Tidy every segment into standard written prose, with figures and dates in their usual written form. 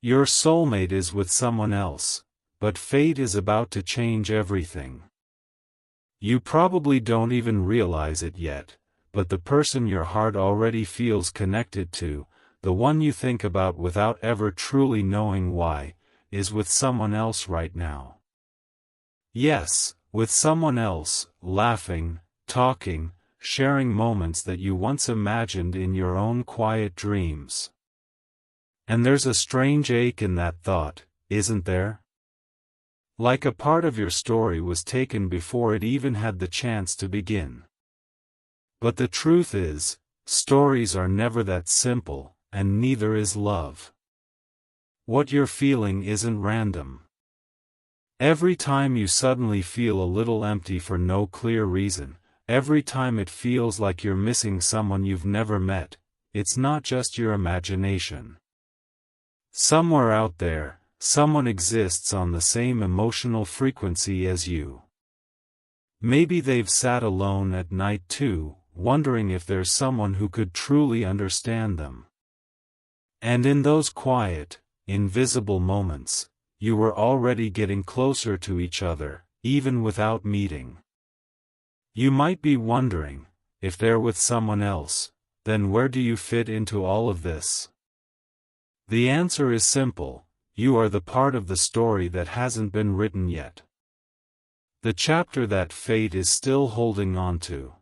Your soulmate is with someone else, but fate is about to change everything. You probably don't even realize it yet, but the person your heart already feels connected to, the one you think about without ever truly knowing why, is with someone else right now. Yes, with someone else, laughing, talking, sharing moments that you once imagined in your own quiet dreams. And there's a strange ache in that thought, isn't there? Like a part of your story was taken before it even had the chance to begin. But the truth is, stories are never that simple, and neither is love. What you're feeling isn't random. Every time you suddenly feel a little empty for no clear reason, every time it feels like you're missing someone you've never met, it's not just your imagination. Somewhere out there, someone exists on the same emotional frequency as you. Maybe they've sat alone at night too, wondering if there's someone who could truly understand them. And in those quiet, invisible moments, you were already getting closer to each other, even without meeting. You might be wondering, if they're with someone else, then where do you fit into all of this? The answer is simple: you are the part of the story that hasn't been written yet. The chapter that fate is still holding on to.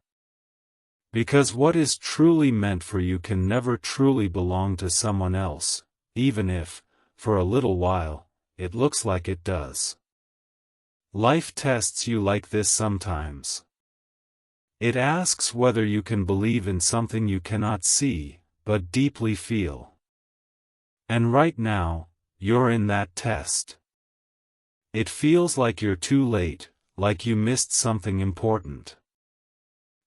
Because what is truly meant for you can never truly belong to someone else, even if, for a little while, it looks like it does. Life tests you like this sometimes. It asks whether you can believe in something you cannot see, but deeply feel. And right now, you're in that test. It feels like you're too late, like you missed something important.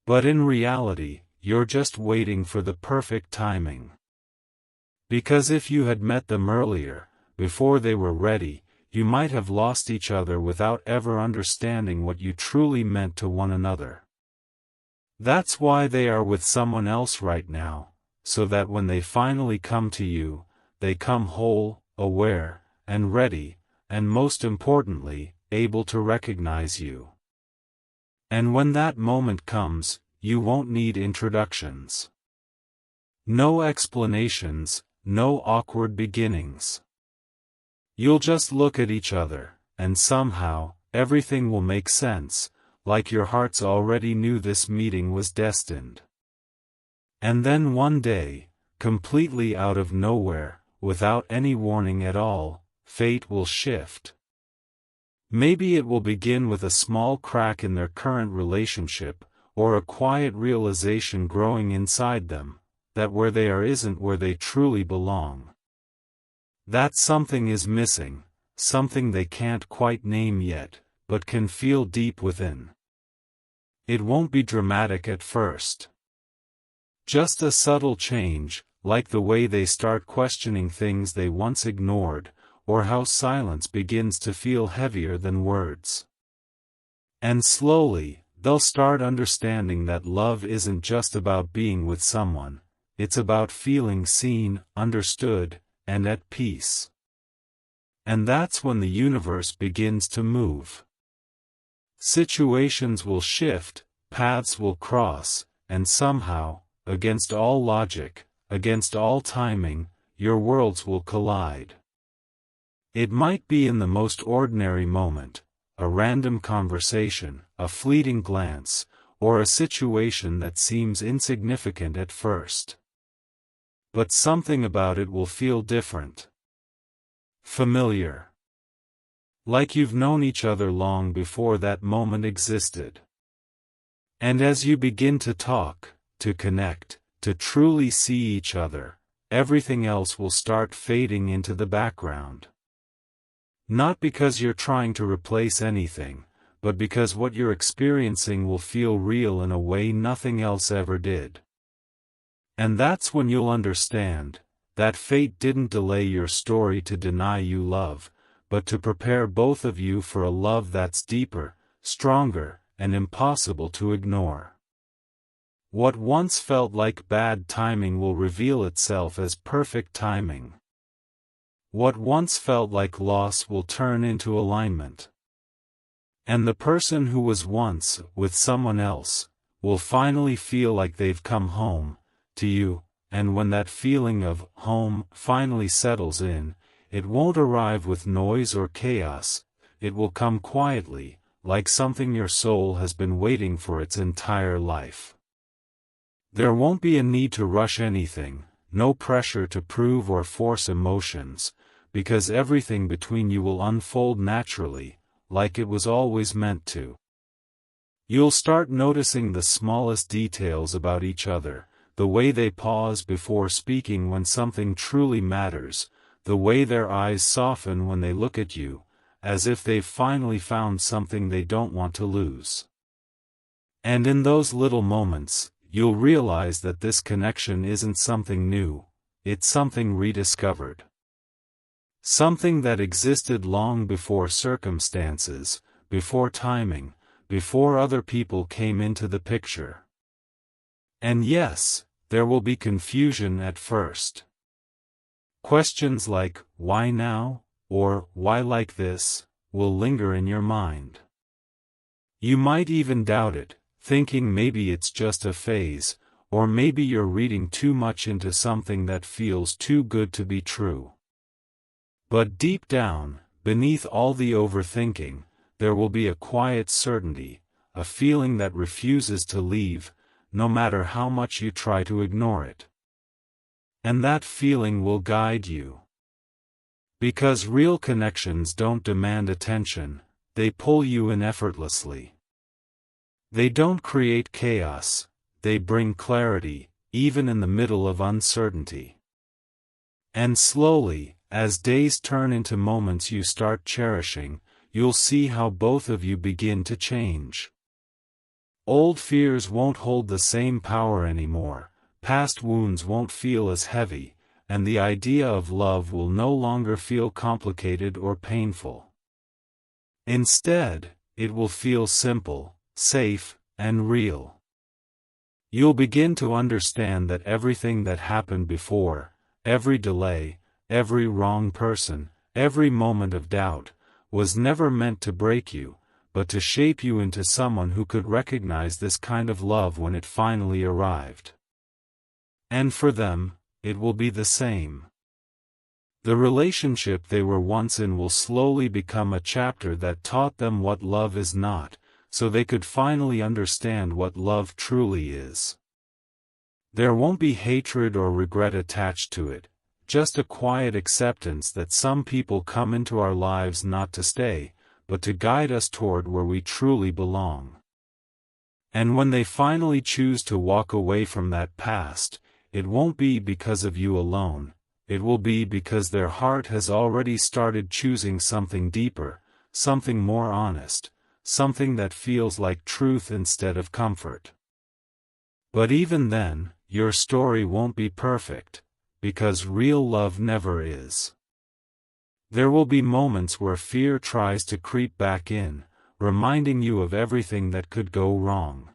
But in reality, you're just waiting for the perfect timing. Because if you had met them earlier, before they were ready, you might have lost each other without ever understanding what you truly meant to one another. That's why they are with someone else right now, so that when they finally come to you, they come whole, aware, and ready, and most importantly, able to recognize you. And when that moment comes, you won't need introductions. No explanations, no awkward beginnings. You'll just look at each other, and somehow, everything will make sense, like your hearts already knew this meeting was destined. And then one day, completely out of nowhere, without any warning at all, fate will shift. Maybe it will begin with a small crack in their current relationship, or a quiet realization growing inside them, that where they are isn't where they truly belong. That something is missing, something they can't quite name yet, but can feel deep within. It won't be dramatic at first. Just a subtle change, like the way they start questioning things they once ignored, or how silence begins to feel heavier than words. And slowly, they'll start understanding that love isn't just about being with someone, it's about feeling seen, understood, and at peace. And that's when the universe begins to move. Situations will shift, paths will cross, and somehow, against all logic, against all timing, your worlds will collide. It might be in the most ordinary moment, a random conversation, a fleeting glance, or a situation that seems insignificant at first. But something about it will feel different. Familiar. Like you've known each other long before that moment existed. And as you begin to talk, to connect, to truly see each other, everything else will start fading into the background. Not because you're trying to replace anything, but because what you're experiencing will feel real in a way nothing else ever did. And that's when you'll understand that fate didn't delay your story to deny you love, but to prepare both of you for a love that's deeper, stronger, and impossible to ignore. What once felt like bad timing will reveal itself as perfect timing. What once felt like loss will turn into alignment. And the person who was once with someone else will finally feel like they've come home to you, and when that feeling of home finally settles in, it won't arrive with noise or chaos, it will come quietly, like something your soul has been waiting for its entire life. There won't be a need to rush anything, no pressure to prove or force emotions, because everything between you will unfold naturally, like it was always meant to. You'll start noticing the smallest details about each other, the way they pause before speaking when something truly matters, the way their eyes soften when they look at you, as if they've finally found something they don't want to lose. And in those little moments, you'll realize that this connection isn't something new, it's something rediscovered. Something that existed long before circumstances, before timing, before other people came into the picture. And yes, there will be confusion at first. Questions like, why now, or why like this, will linger in your mind. You might even doubt it, thinking maybe it's just a phase, or maybe you're reading too much into something that feels too good to be true. But deep down, beneath all the overthinking, there will be a quiet certainty, a feeling that refuses to leave, no matter how much you try to ignore it. And that feeling will guide you. Because real connections don't demand attention, they pull you in effortlessly. They don't create chaos, they bring clarity, even in the middle of uncertainty. And slowly, as days turn into moments you start cherishing, you'll see how both of you begin to change. Old fears won't hold the same power anymore, past wounds won't feel as heavy, and the idea of love will no longer feel complicated or painful. Instead, it will feel simple, safe, and real. You'll begin to understand that everything that happened before, every delay, every wrong person, every moment of doubt, was never meant to break you, but to shape you into someone who could recognize this kind of love when it finally arrived. And for them, it will be the same. The relationship they were once in will slowly become a chapter that taught them what love is not, so they could finally understand what love truly is. There won't be hatred or regret attached to it, just a quiet acceptance that some people come into our lives not to stay, but to guide us toward where we truly belong. And when they finally choose to walk away from that past, it won't be because of you alone, it will be because their heart has already started choosing something deeper, something more honest, something that feels like truth instead of comfort. But even then, your story won't be perfect, because real love never is. There will be moments where fear tries to creep back in, reminding you of everything that could go wrong.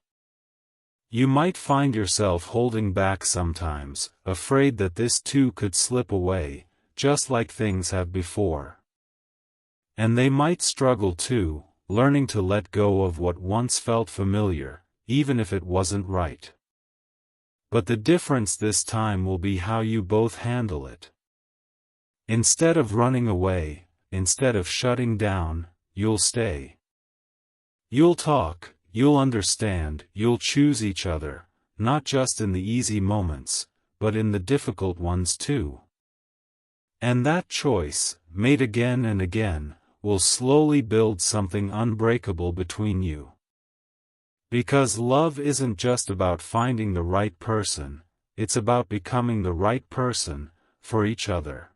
You might find yourself holding back sometimes, afraid that this too could slip away, just like things have before. And they might struggle too, learning to let go of what once felt familiar, even if it wasn't right. But the difference this time will be how you both handle it. Instead of running away, instead of shutting down, you'll stay. You'll talk, you'll understand, you'll choose each other, not just in the easy moments, but in the difficult ones too. And that choice, made again and again, will slowly build something unbreakable between you. Because love isn't just about finding the right person, it's about becoming the right person, for each other.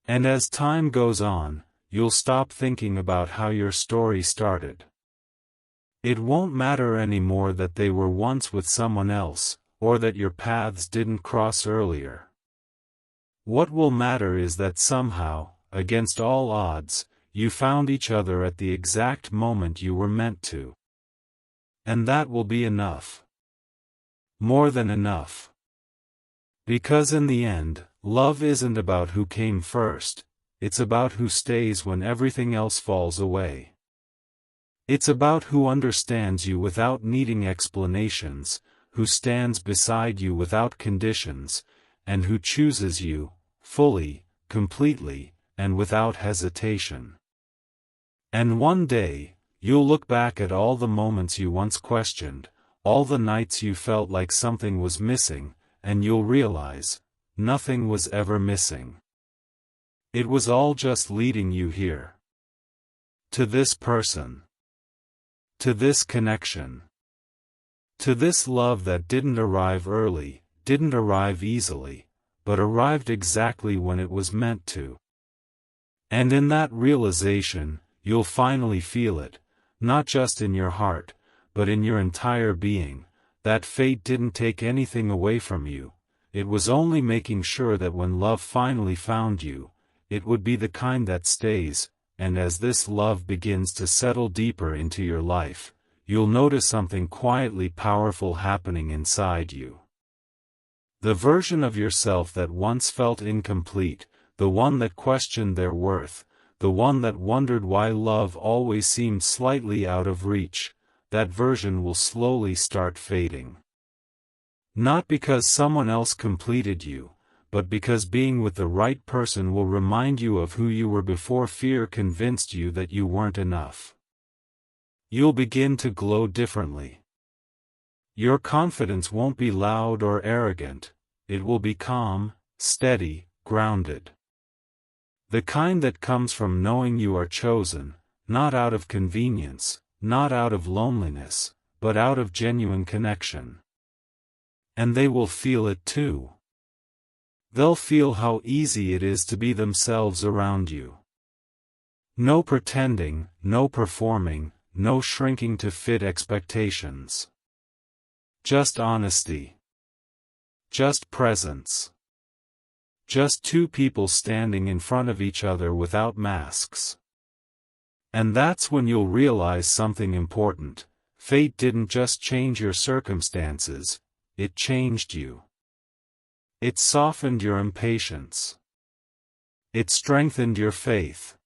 And as time goes on, you'll stop thinking about how your story started. It won't matter anymore that they were once with someone else, or that your paths didn't cross earlier. What will matter is that somehow, against all odds, you found each other at the exact moment you were meant to. And that will be enough. More than enough. Because in the end, Love isn't about who came first, it's about who stays when everything else falls away. It's about who understands you without needing explanations, who stands beside you without conditions, and who chooses you, fully, completely, and without hesitation. And one day, you'll look back at all the moments you once questioned, all the nights you felt like something was missing, and you'll realize, nothing was ever missing. It was all just leading you here. To this person. To this connection. To this love that didn't arrive early, didn't arrive easily, but arrived exactly when it was meant to. And in that realization, you'll finally feel it, not just in your heart, but in your entire being, that fate didn't take anything away from you, it was only making sure that when love finally found you, it would be the kind that stays, and as this love begins to settle deeper into your life, you'll notice something quietly powerful happening inside you. The version of yourself that once felt incomplete, the one that questioned their worth, the one that wondered why love always seemed slightly out of reach, that version will slowly start fading. Not because someone else completed you, but because being with the right person will remind you of who you were before fear convinced you that you weren't enough. You'll begin to glow differently. Your confidence won't be loud or arrogant, it will be calm, steady, grounded. The kind that comes from knowing you are chosen, not out of convenience, not out of loneliness, but out of genuine connection. And they will feel it too. They'll feel how easy it is to be themselves around you. No pretending, no performing, no shrinking to fit expectations. Just honesty. Just presence. Just two people standing in front of each other without masks. And that's when you'll realize something important. Fate didn't just change your circumstances, it changed you. It softened your impatience. It strengthened your faith.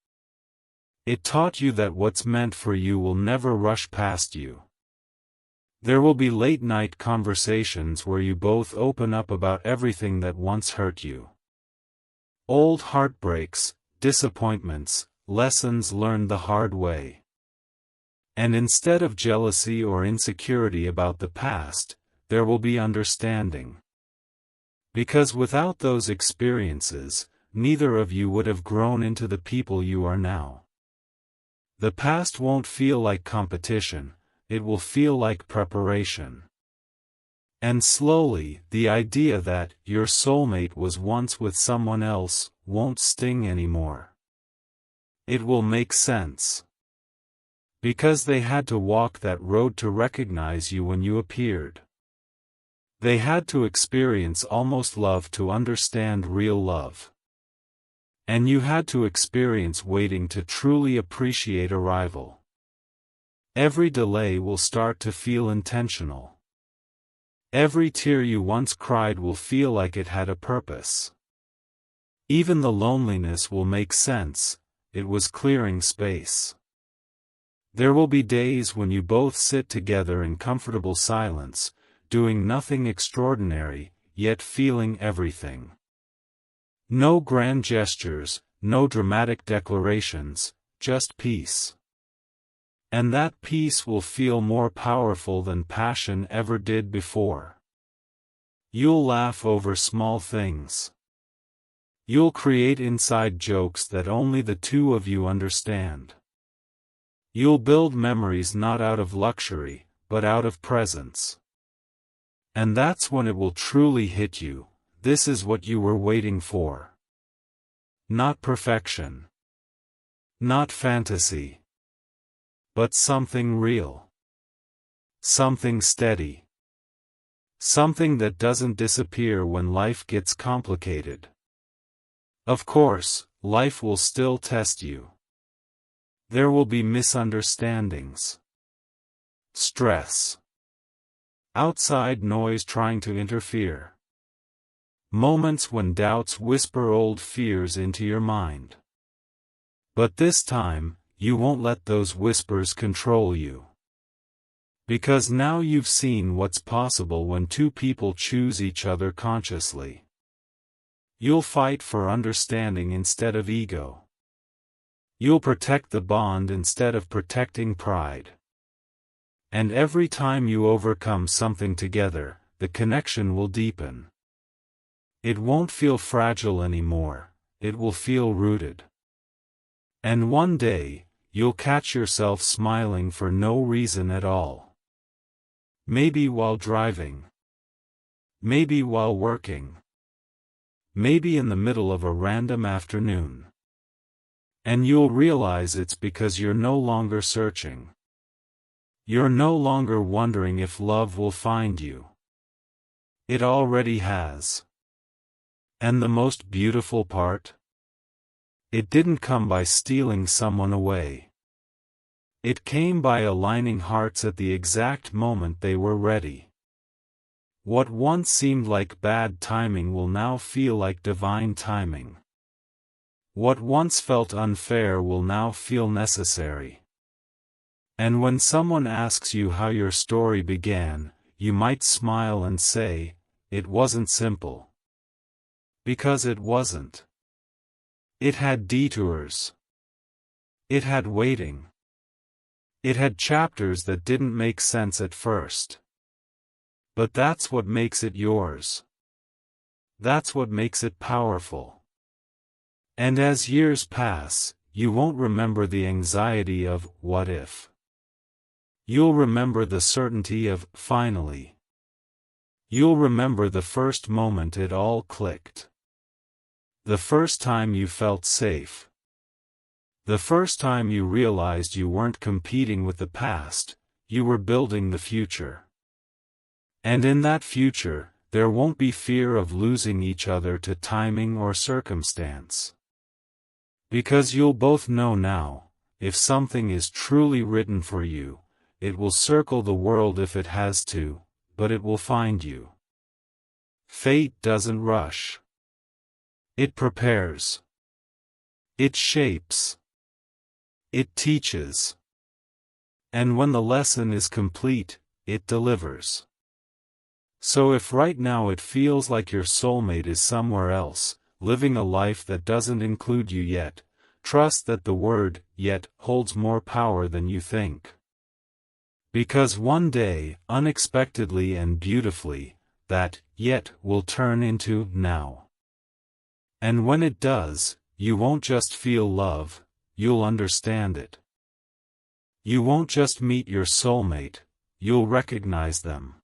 It taught you that what's meant for you will never rush past you. There will be late-night conversations where you both open up about everything that once hurt you. Old heartbreaks, disappointments, lessons learned the hard way. And instead of jealousy or insecurity about the past, there will be understanding. Because without those experiences, neither of you would have grown into the people you are now. The past won't feel like competition, it will feel like preparation. And slowly, the idea that your soulmate was once with someone else won't sting anymore. It will make sense. Because they had to walk that road to recognize you when you appeared. They had to experience almost love to understand real love. And you had to experience waiting to truly appreciate arrival. Every delay will start to feel intentional. Every tear you once cried will feel like it had a purpose. Even the loneliness will make sense, it was clearing space. There will be days when you both sit together in comfortable silence, doing nothing extraordinary, yet feeling everything. No grand gestures, no dramatic declarations, just peace. And that peace will feel more powerful than passion ever did before. You'll laugh over small things. You'll create inside jokes that only the two of you understand. You'll build memories not out of luxury, but out of presence. And that's when it will truly hit you. This is what you were waiting for. Not perfection. Not fantasy. But something real. Something steady. Something that doesn't disappear when life gets complicated. Of course, life will still test you. There will be misunderstandings. Stress. Outside noise trying to interfere. moments when doubts whisper old fears into your mind. But this time, you won't let those whispers control you. Because now you've seen what's possible when two people choose each other consciously. You'll fight for understanding instead of ego. You'll protect the bond instead of protecting pride. And every time you overcome something together, the connection will deepen. It won't feel fragile anymore, it will feel rooted. And one day, you'll catch yourself smiling for no reason at all. Maybe while driving. Maybe while working. Maybe in the middle of a random afternoon. And you'll realize it's because you're no longer searching. You're no longer wondering if love will find you. It already has. And the most beautiful part? It didn't come by stealing someone away. It came by aligning hearts at the exact moment they were ready. What once seemed like bad timing will now feel like divine timing. What once felt unfair will now feel necessary. And when someone asks you how your story began, you might smile and say, "It wasn't simple." Because it wasn't. It had detours. It had waiting. It had chapters that didn't make sense at first. But that's what makes it yours. That's what makes it powerful. And as years pass, you won't remember the anxiety of "what if." You'll remember the certainty of "finally." You'll remember the first moment it all clicked. The first time you felt safe. The first time you realized you weren't competing with the past, you were building the future. And in that future, there won't be fear of losing each other to timing or circumstance. Because you'll both know now, if something is truly written for you, it will circle the world if it has to, but it will find you. Fate doesn't rush. It prepares. It shapes. It teaches. And when the lesson is complete, it delivers. So if right now it feels like your soulmate is somewhere else, living a life that doesn't include you yet, trust that the word "yet" holds more power than you think. Because one day, unexpectedly and beautifully, that "yet" will turn into "now." And when it does, you won't just feel love, you'll understand it. You won't just meet your soulmate, you'll recognize them.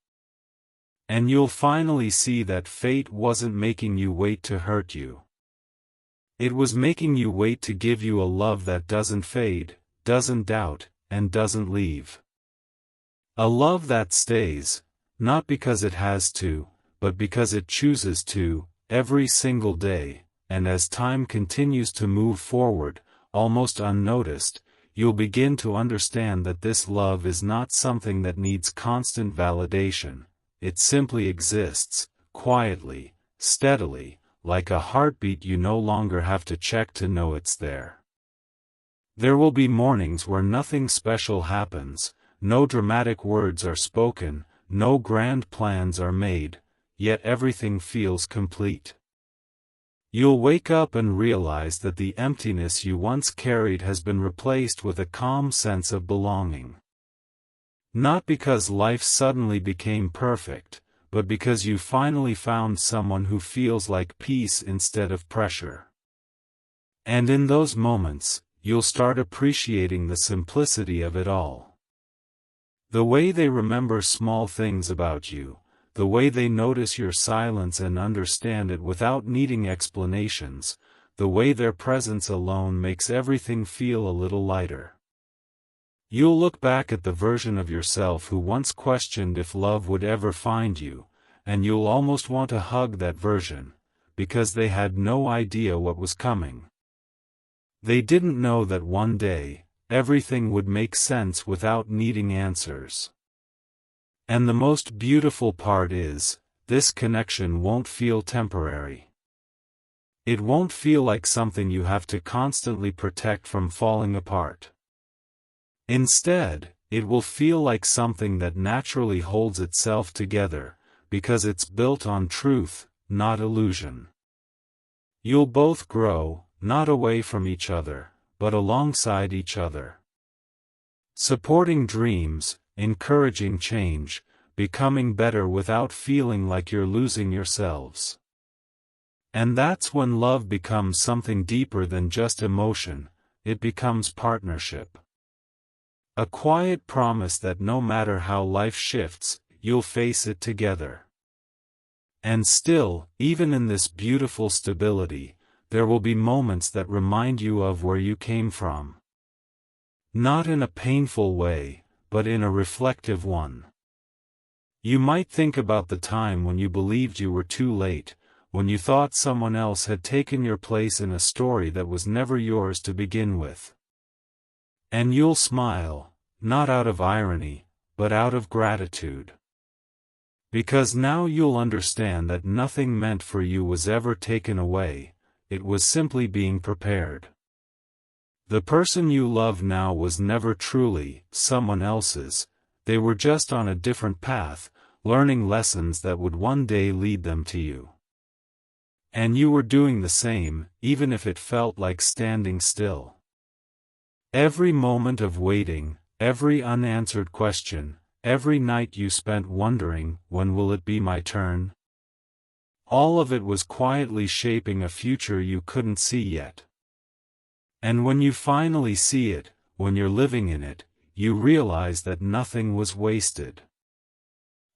And you'll finally see that fate wasn't making you wait to hurt you. It was making you wait to give you a love that doesn't fade, doesn't doubt, and doesn't leave. A love that stays, not because it has to, but because it chooses to, every single day. And as time continues to move forward, almost unnoticed, you'll begin to understand that this love is not something that needs constant validation. It simply exists, quietly, steadily, like a heartbeat you no longer have to check to know it's there. There will be mornings where nothing special happens, no dramatic words are spoken, no grand plans are made, yet everything feels complete. You'll wake up and realize that the emptiness you once carried has been replaced with a calm sense of belonging. Not because life suddenly became perfect, but because you finally found someone who feels like peace instead of pressure. And in those moments, you'll start appreciating the simplicity of it all. The way they remember small things about you, the way they notice your silence and understand it without needing explanations, the way their presence alone makes everything feel a little lighter. You'll look back at the version of yourself who once questioned if love would ever find you, and you'll almost want to hug that version, because they had no idea what was coming. They didn't know that one day, everything would make sense without needing answers. And the most beautiful part is, this connection won't feel temporary. It won't feel like something you have to constantly protect from falling apart. Instead, it will feel like something that naturally holds itself together, because it's built on truth, not illusion. You'll both grow, not away from each other, but alongside each other. Supporting dreams, encouraging change, becoming better without feeling like you're losing yourselves. And that's when love becomes something deeper than just emotion, it becomes partnership. A quiet promise that no matter how life shifts, you'll face it together. And still, even in this beautiful stability, there will be moments that remind you of where you came from. Not in a painful way, but in a reflective one. You might think about the time when you believed you were too late, when you thought someone else had taken your place in a story that was never yours to begin with. And you'll smile, not out of irony, but out of gratitude. Because now you'll understand that nothing meant for you was ever taken away, it was simply being prepared. The person you love now was never truly someone else's, they were just on a different path, learning lessons that would one day lead them to you. And you were doing the same, even if it felt like standing still. Every moment of waiting, every unanswered question, every night you spent wondering, when will it be my turn? All of it was quietly shaping a future you couldn't see yet. And when you finally see it, when you're living in it, you realize that nothing was wasted.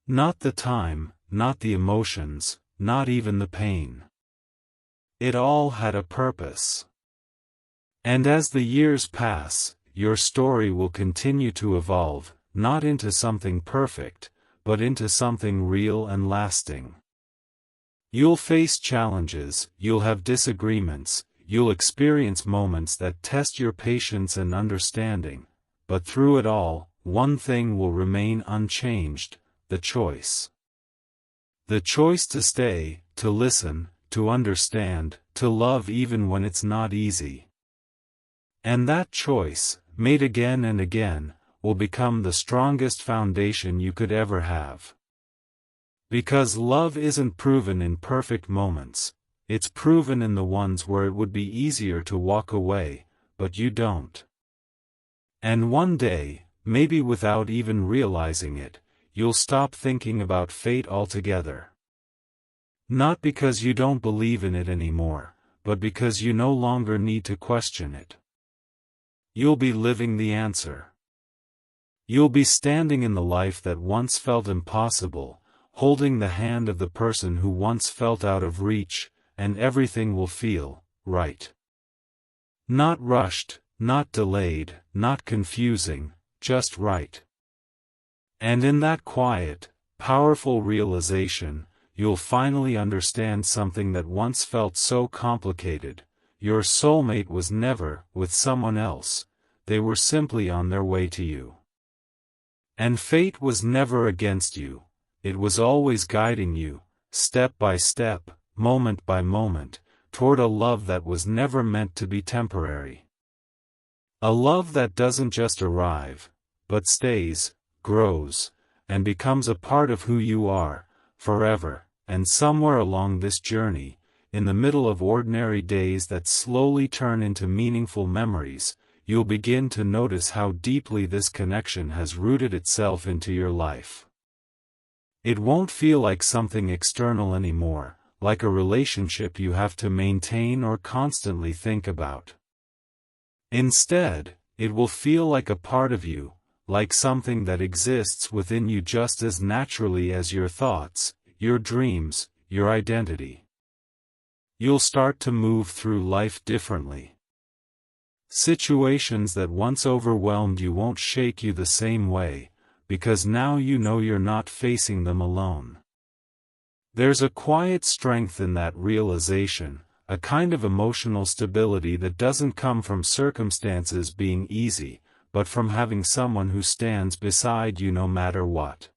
Not the time, not the emotions, not even the pain. It all had a purpose. And as the years pass, your story will continue to evolve, not into something perfect, but into something real and lasting. You'll face challenges, you'll have disagreements, you'll experience moments that test your patience and understanding, but through it all, one thing will remain unchanged: the choice. The choice to stay, to listen, to understand, to love even when it's not easy. And that choice, made again and again, will become the strongest foundation you could ever have. Because love isn't proven in perfect moments, it's proven in the ones where it would be easier to walk away, but you don't. And one day, maybe without even realizing it, you'll stop thinking about fate altogether. Not because you don't believe in it anymore, but because you no longer need to question it. You'll be living the answer. You'll be standing in the life that once felt impossible, holding the hand of the person who once felt out of reach, and everything will feel right. Not rushed, not delayed, not confusing, just right. And in that quiet, powerful realization, you'll finally understand something that once felt so complicated: your soulmate was never with someone else, they were simply on their way to you. And fate was never against you, it was always guiding you, step by step, moment by moment, toward a love that was never meant to be temporary. A love that doesn't just arrive, but stays, grows, and becomes a part of who you are, forever. And somewhere along this journey, in the middle of ordinary days that slowly turn into meaningful memories, you'll begin to notice how deeply this connection has rooted itself into your life. It won't feel like something external anymore, like a relationship you have to maintain or constantly think about. Instead, it will feel like a part of you, like something that exists within you just as naturally as your thoughts, your dreams, your identity. You'll start to move through life differently. Situations that once overwhelmed you won't shake you the same way, because now you know you're not facing them alone. There's a quiet strength in that realization, a kind of emotional stability that doesn't come from circumstances being easy, but from having someone who stands beside you no matter what.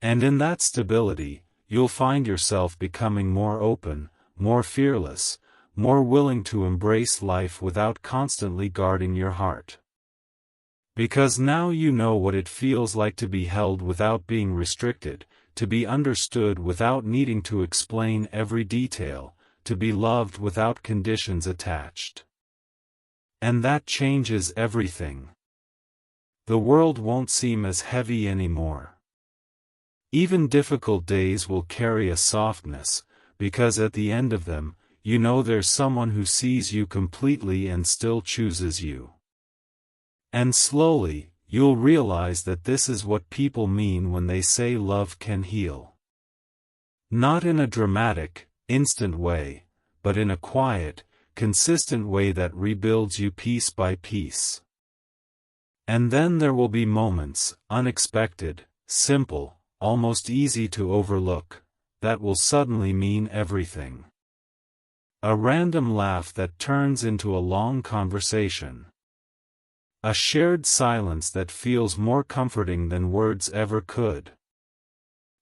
And in that stability, you'll find yourself becoming more open, more fearless, more willing to embrace life without constantly guarding your heart. Because now you know what it feels like to be held without being restricted, to be understood without needing to explain every detail, to be loved without conditions attached. And that changes everything. The world won't seem as heavy anymore. Even difficult days will carry a softness, because at the end of them, you know there's someone who sees you completely and still chooses you. And slowly, you'll realize that this is what people mean when they say love can heal. Not in a dramatic, instant way, but in a quiet, consistent way that rebuilds you piece by piece. And then there will be moments, unexpected, simple, almost easy to overlook, that will suddenly mean everything. A random laugh that turns into a long conversation. A shared silence that feels more comforting than words ever could.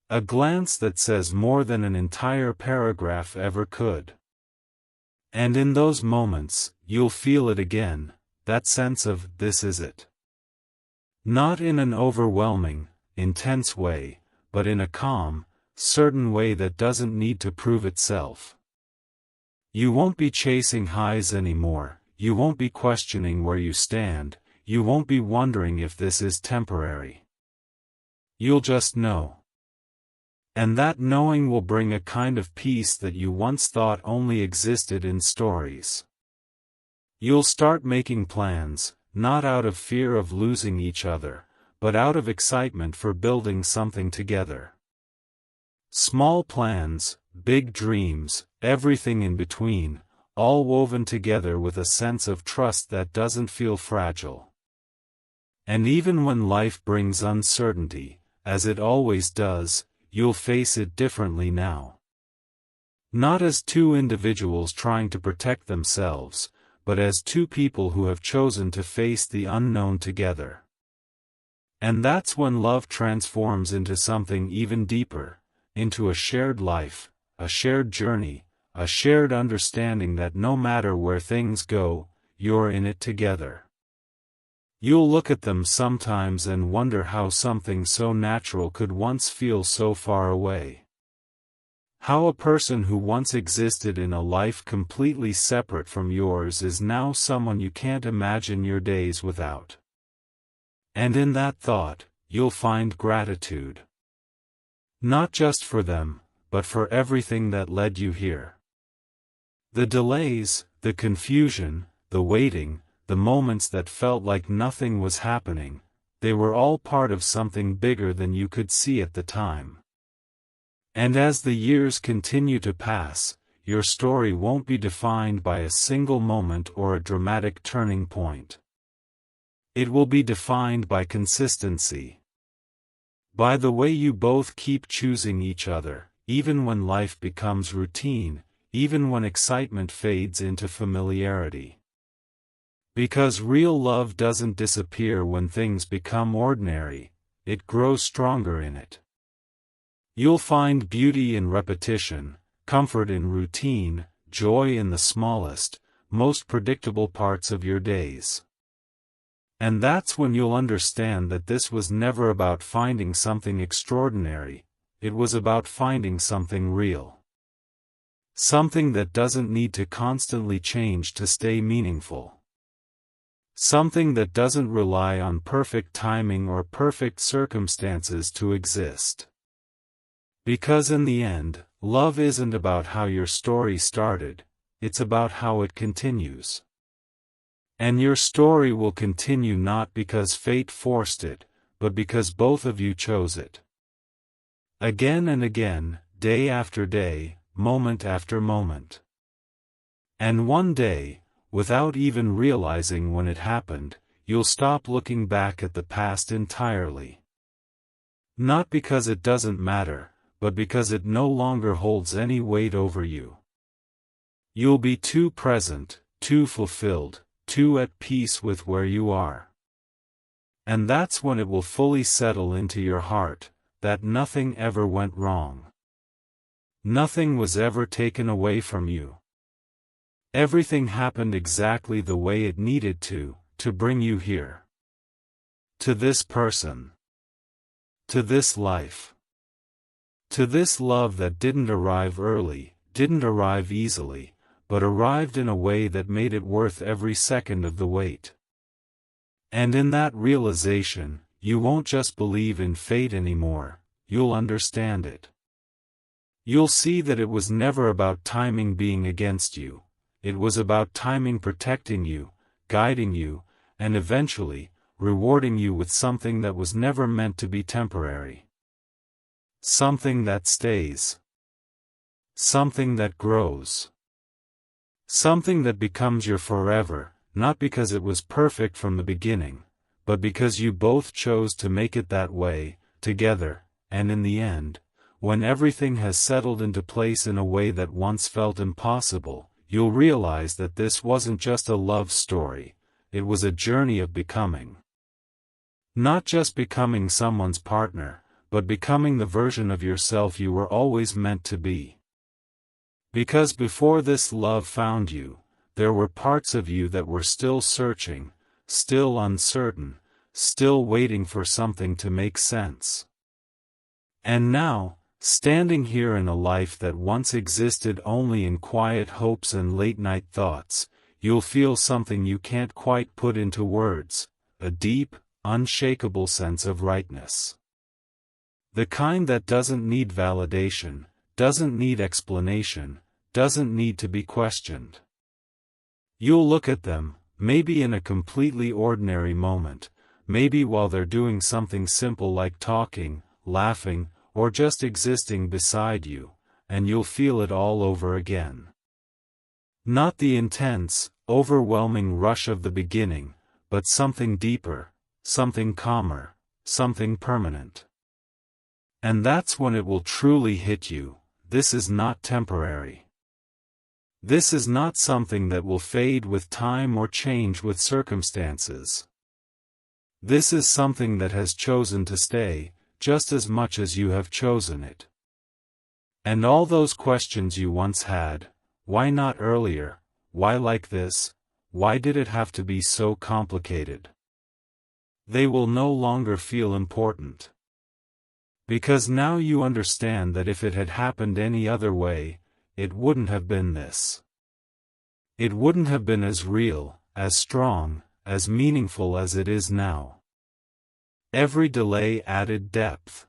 A glance that says more than an entire paragraph ever could. And in those moments, you'll feel it again, that sense of, this is it. Not in an overwhelming, intense way, but in a calm, certain way that doesn't need to prove itself. You won't be chasing highs anymore, you won't be questioning where you stand, you won't be wondering if this is temporary. You'll just know. And that knowing will bring a kind of peace that you once thought only existed in stories. You'll start making plans, not out of fear of losing each other, but out of excitement for building something together. Small plans, big dreams, everything in between, all woven together with a sense of trust that doesn't feel fragile. And even when life brings uncertainty, as it always does, you'll face it differently now. Not as two individuals trying to protect themselves, but as two people who have chosen to face the unknown together. And that's when love transforms into something even deeper, into a shared life, a shared journey, a shared understanding that no matter where things go, you're in it together. You'll look at them sometimes and wonder how something so natural could once feel so far away. How a person who once existed in a life completely separate from yours is now someone you can't imagine your days without. And in that thought, you'll find gratitude. Not just for them, but for everything that led you here. The delays, the confusion, the waiting, the moments that felt like nothing was happening, they were all part of something bigger than you could see at the time. And as the years continue to pass, your story won't be defined by a single moment or a dramatic turning point. It will be defined by consistency. By the way you both keep choosing each other, even when life becomes routine, even when excitement fades into familiarity. Because real love doesn't disappear when things become ordinary, it grows stronger in it. You'll find beauty in repetition, comfort in routine, joy in the smallest, most predictable parts of your days. And that's when you'll understand that this was never about finding something extraordinary, it was about finding something real. Something that doesn't need to constantly change to stay meaningful. Something that doesn't rely on perfect timing or perfect circumstances to exist. Because in the end, love isn't about how your story started, it's about how it continues. And your story will continue not because fate forced it, but because both of you chose it. Again and again, day after day, moment after moment. And one day, without even realizing when it happened, you'll stop looking back at the past entirely. Not because it doesn't matter, but because it no longer holds any weight over you. You'll be too present, too fulfilled, too at peace with where you are. And that's when it will fully settle into your heart, that nothing ever went wrong. Nothing was ever taken away from you. Everything happened exactly the way it needed to bring you here. To this person. To this life. To this love that didn't arrive early, didn't arrive easily, but arrived in a way that made it worth every second of the wait. And in that realization, you won't just believe in fate anymore, you'll understand it. You'll see that it was never about timing being against you, it was about timing protecting you, guiding you, and eventually, rewarding you with something that was never meant to be temporary. Something that stays. Something that grows. Something that becomes your forever, not because it was perfect from the beginning, but because you both chose to make it that way, together, and in the end, when everything has settled into place in a way that once felt impossible, you'll realize that this wasn't just a love story, it was a journey of becoming. Not just becoming someone's partner, but becoming the version of yourself you were always meant to be. Because before this love found you, there were parts of you that were still searching, still uncertain, still waiting for something to make sense. And now, standing here in a life that once existed only in quiet hopes and late-night thoughts, you'll feel something you can't quite put into words, a deep, unshakable sense of rightness. The kind that doesn't need validation, doesn't need explanation, doesn't need to be questioned. You'll look at them, maybe in a completely ordinary moment, maybe while they're doing something simple like talking, laughing, or just existing beside you, and you'll feel it all over again. Not the intense, overwhelming rush of the beginning, but something deeper, something calmer, something permanent. And that's when it will truly hit you, this is not temporary. This is not something that will fade with time or change with circumstances. This is something that has chosen to stay, just as much as you have chosen it. And all those questions you once had, why not earlier, why like this, why did it have to be so complicated? They will no longer feel important. Because now you understand that if it had happened any other way, it wouldn't have been this. It wouldn't have been as real, as strong, as meaningful as it is now. Every delay added depth.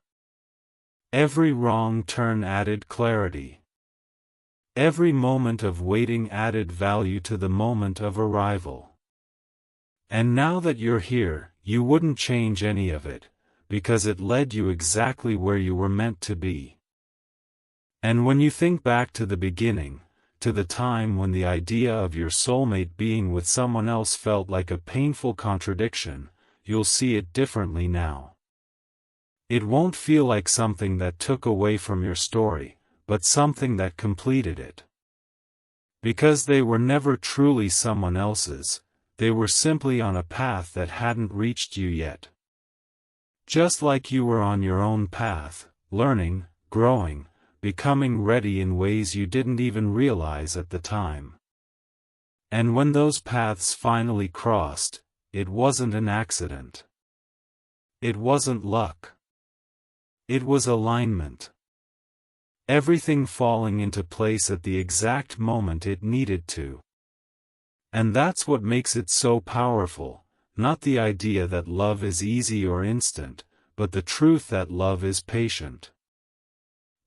Every wrong turn added clarity. Every moment of waiting added value to the moment of arrival. And now that you're here, you wouldn't change any of it, because it led you exactly where you were meant to be. And when you think back to the beginning, to the time when the idea of your soulmate being with someone else felt like a painful contradiction, you'll see it differently now. It won't feel like something that took away from your story, but something that completed it. Because they were never truly someone else's, they were simply on a path that hadn't reached you yet. Just like you were on your own path, learning, growing, becoming ready in ways you didn't even realize at the time. And when those paths finally crossed, it wasn't an accident. It wasn't luck. It was alignment. Everything falling into place at the exact moment it needed to. And that's what makes it so powerful, not the idea that love is easy or instant, but the truth that love is patient.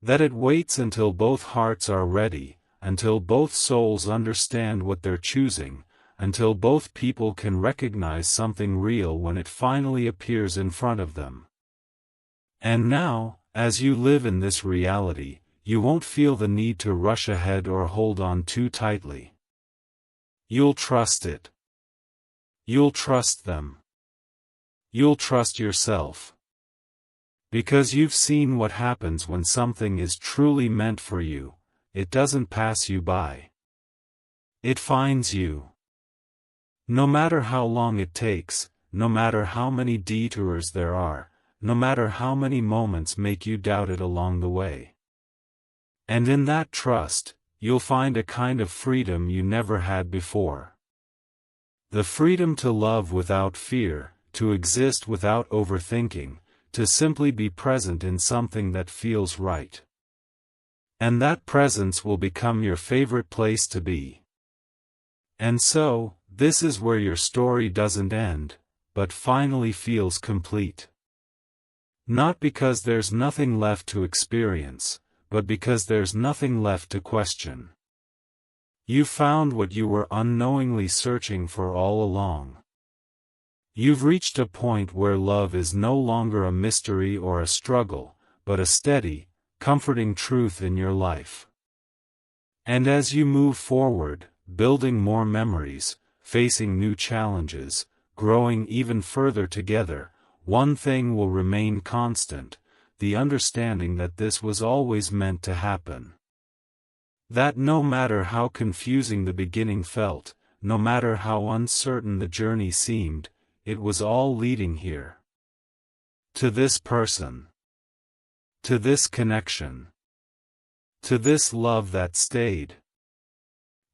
That it waits until both hearts are ready, until both souls understand what they're choosing, until both people can recognize something real when it finally appears in front of them. And now, as you live in this reality, you won't feel the need to rush ahead or hold on too tightly. You'll trust it. You'll trust them. You'll trust yourself. Because you've seen what happens when something is truly meant for you, it doesn't pass you by. It finds you. No matter how long it takes, no matter how many detours there are, no matter how many moments make you doubt it along the way. And in that trust, you'll find a kind of freedom you never had before. The freedom to love without fear, to exist without overthinking, to simply be present in something that feels right. And that presence will become your favorite place to be. And so, this is where your story doesn't end, but finally feels complete. Not because there's nothing left to experience, but because there's nothing left to question. You found what you were unknowingly searching for all along. You've reached a point where love is no longer a mystery or a struggle, but a steady, comforting truth in your life. And as you move forward, building more memories, facing new challenges, growing even further together, one thing will remain constant: the understanding that this was always meant to happen. That no matter how confusing the beginning felt, no matter how uncertain the journey seemed, it was all leading here. To this person. To this connection. To this love that stayed.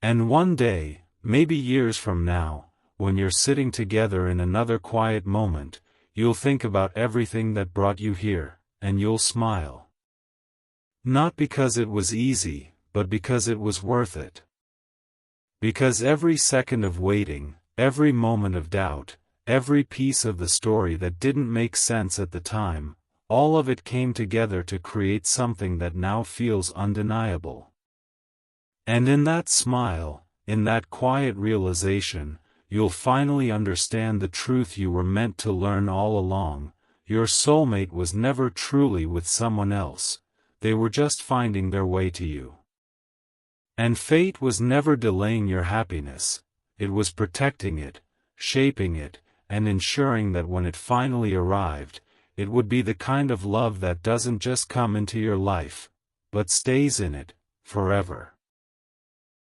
And one day, maybe years from now, when you're sitting together in another quiet moment, you'll think about everything that brought you here, and you'll smile. Not because it was easy, but because it was worth it. Because every second of waiting, every moment of doubt, every piece of the story that didn't make sense at the time, all of it came together to create something that now feels undeniable. And in that smile, in that quiet realization, you'll finally understand the truth you were meant to learn all along: your soulmate was never truly with someone else, they were just finding their way to you. And fate was never delaying your happiness, it was protecting it, shaping it, and ensuring that when it finally arrived, it would be the kind of love that doesn't just come into your life, but stays in it, forever.